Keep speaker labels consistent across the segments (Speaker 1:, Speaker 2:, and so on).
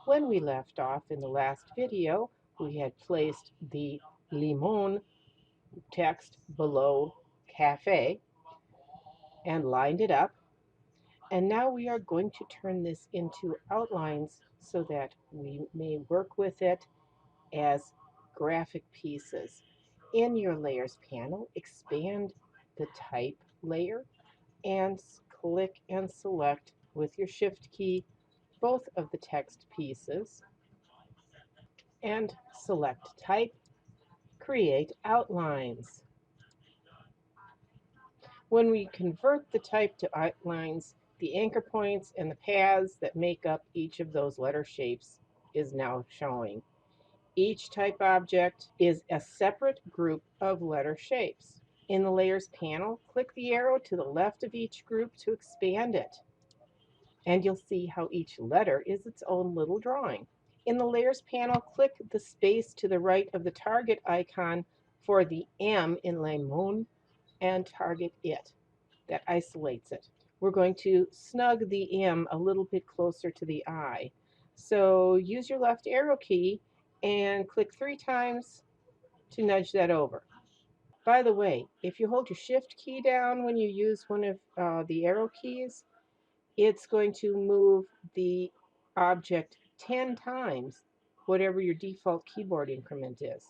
Speaker 1: When we left off in the last video, we had placed the limon text below cafe and lined it up. And now we are going to turn this into outlines so that we may work with it as graphic pieces. In your layers panel, expand the type layer and click and select with your shift key both of the text pieces and select type, create outlines. When we convert the type to outlines, the anchor points and the paths that make up each of those letter shapes is now showing. Each type object is a separate group of letter shapes. In the Layers panel, click the arrow to the left of each group to expand it, and you'll see how each letter is its own little drawing. In the Layers panel, click the space to the right of the target icon for the M in Limon and target it. That isolates it. We're going to snug the M a little bit closer to the I. So use your left arrow key and click 3 times to nudge that over. By the way, if you hold your shift key down when you use one of the arrow keys, it's going to move the object 10 times, whatever your default keyboard increment is.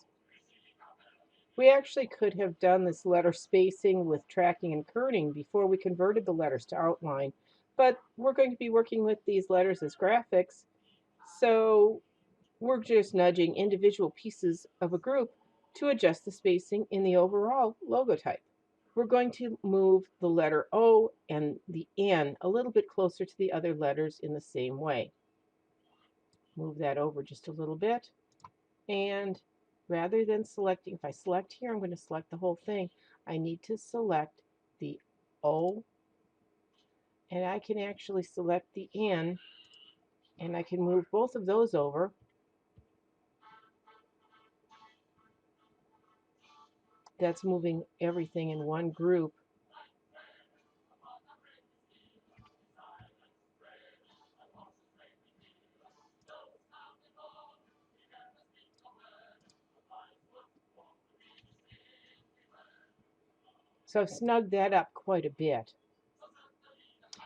Speaker 1: We actually could have done this letter spacing with tracking and kerning before we converted the letters to outline, but we're going to be working with these letters as graphics, so we're just nudging individual pieces of a group to adjust the spacing in the overall logo type. We're going to move the letter O and the N a little bit closer to the other letters in the same way. Move that over just a little bit, and rather than selecting, if I select here, I'm going to select the whole thing. I need to select the O, and I can actually select the N, and I can move both of those over. That's moving everything in one group. So I've snugged that up quite a bit.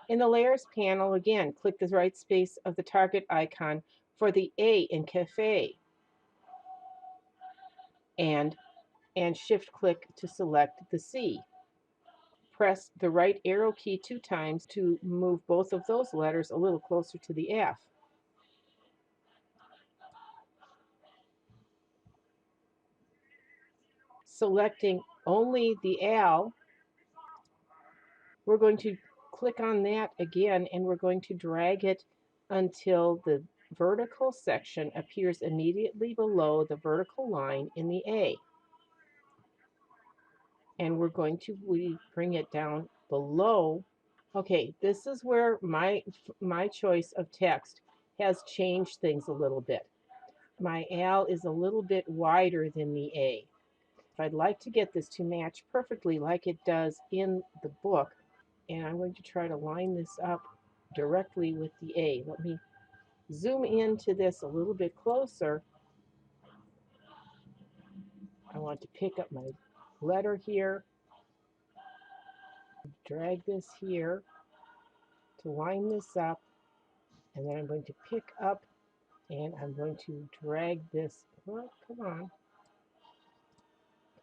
Speaker 1: In the Layers panel, again, click the right space of the target icon for the A in Cafe, and shift-click to select the C. Press the right arrow key 2 times to move both of those letters a little closer to the F. Selecting only the L, we're going to click on that again, and we're going to drag it until the vertical section appears immediately below the vertical line in the A. And we're going to bring it down below. Okay, this is where my choice of text has changed things a little bit. My L is a little bit wider than the A. If I'd like to get this to match perfectly like it does in the book, and I'm going to try to line this up directly with the A. Let me zoom into this a little bit closer. I want to pick up my letter here, drag this here to line this up, and then I'm going to pick up and I'm going to drag this. Well, come on,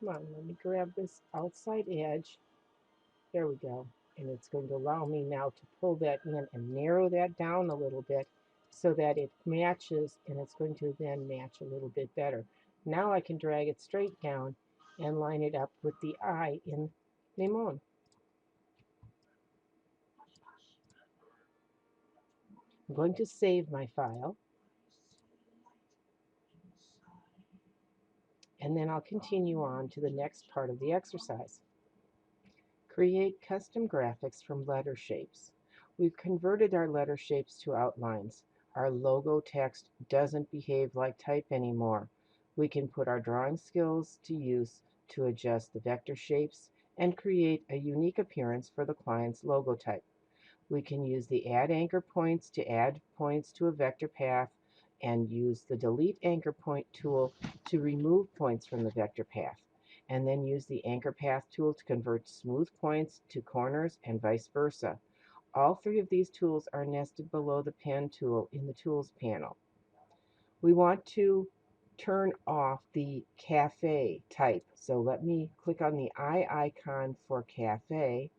Speaker 1: let me grab this outside edge. There we go. And it's going to allow me now to pull that in and narrow that down a little bit so that it matches, and it's going to then match a little bit better. Now I can drag it straight down and line it up with the I in Limon. I'm going to save my file, and then I'll continue on to the next part of the exercise. Create custom graphics from letter shapes. We've converted our letter shapes to outlines. Our logo text doesn't behave like type anymore. We can put our drawing skills to use to adjust the vector shapes and create a unique appearance for the client's logo type. We can use the add anchor points to add points to a vector path and use the delete anchor point tool to remove points from the vector path, and then use the anchor path tool to convert smooth points to corners and vice versa. All three of these tools are nested below the pen tool in the tools panel. We want to turn off the cafe type. So let me click on the eye icon for cafe,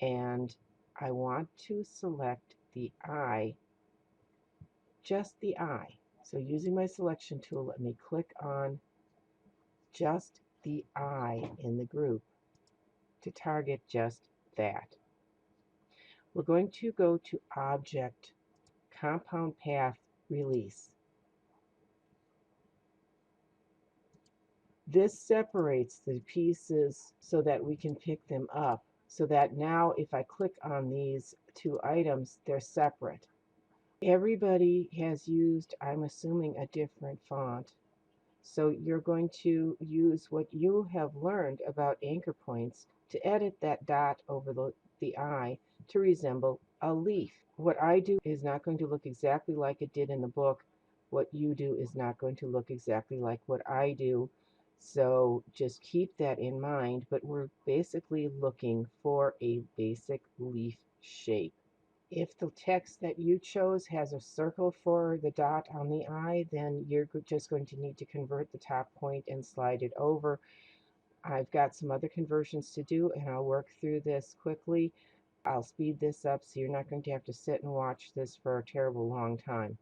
Speaker 1: and I want to select the eye, just the eye. So using my selection tool, let me click on just the eye in the group to target just that. We're going to go to Object, Compound Path, Release. This separates the pieces so that we can pick them up, so that now if I click on these two items, they're separate. Everybody has used, I'm assuming, a different font. So you're going to use what you have learned about anchor points to edit that dot over the eye to resemble a leaf. What I do is not going to look exactly like it did in the book. What you do is not going to look exactly like what I do. So just keep that in mind, but we're basically looking for a basic leaf shape. If the text that you chose has a circle for the dot on the eye, then you're just going to need to convert the top point and slide it over. I've got some other conversions to do, and I'll work through this quickly. I'll speed this up so you're not going to have to sit and watch this for a terrible long time.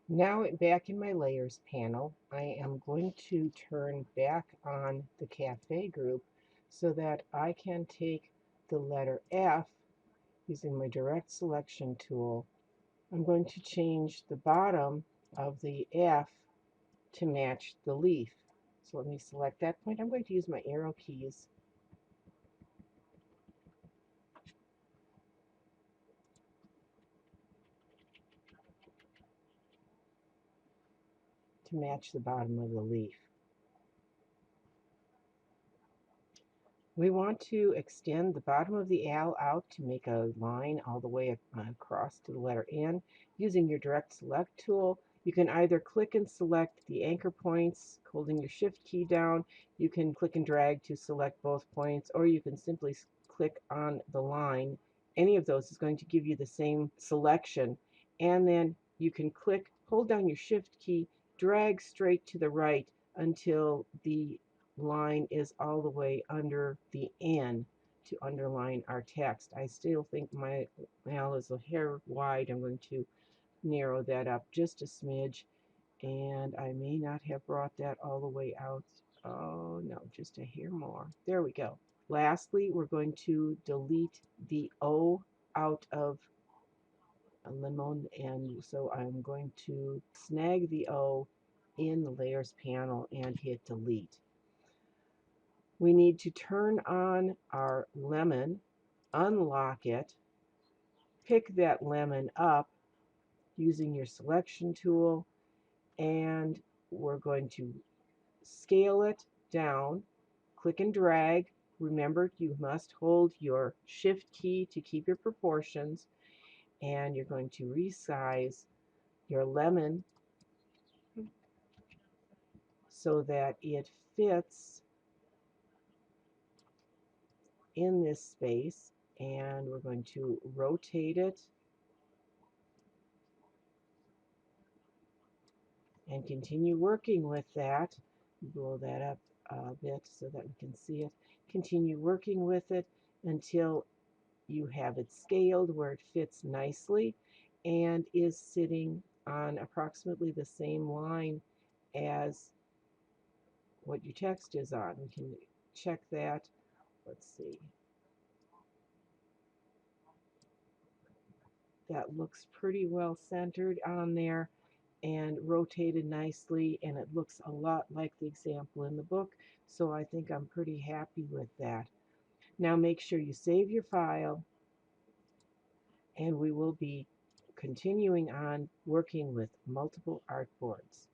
Speaker 1: Now back in my layers panel, I am going to turn back on the cafe group so that I can take the letter F using my direct selection tool. I'm going to change the bottom of the F to match the leaf. So let me select that point. I'm going to use my arrow keys to match the bottom of the leaf. We want to extend the bottom of the L out to make a line all the way across to the letter N. Using your direct select tool, you can either click and select the anchor points, holding your shift key down. You can click and drag to select both points, or you can simply click on the line. Any of those is going to give you the same selection. And then you can click, hold down your shift key, drag straight to the right until the line is all the way under the N to underline our text. I still think my L is a hair wide. I'm going to narrow that up just a smidge, and I may not have brought that all the way out. Oh no, just a hair more. There we go. Lastly, we're going to delete the O out of a lemon, and so I'm going to snag the O in the layers panel and hit delete. We need to turn on our lemon, unlock it, pick that lemon up using your selection tool, and we're going to scale it down, click and drag. Remember, you must hold your shift key to keep your proportions, and you're going to resize your lemon so that it fits in this space, and we're going to rotate it and continue working with that. Blow that up a bit so that we can see it. Continue working with it until You have it scaled where it fits nicely and is sitting on approximately the same line as what your text is on. We can check that. Let's see. That looks pretty well centered on there and rotated nicely, and it looks a lot like the example in the book, so I think I'm pretty happy with that. Now make sure you save your file, and we will be continuing on working with multiple artboards.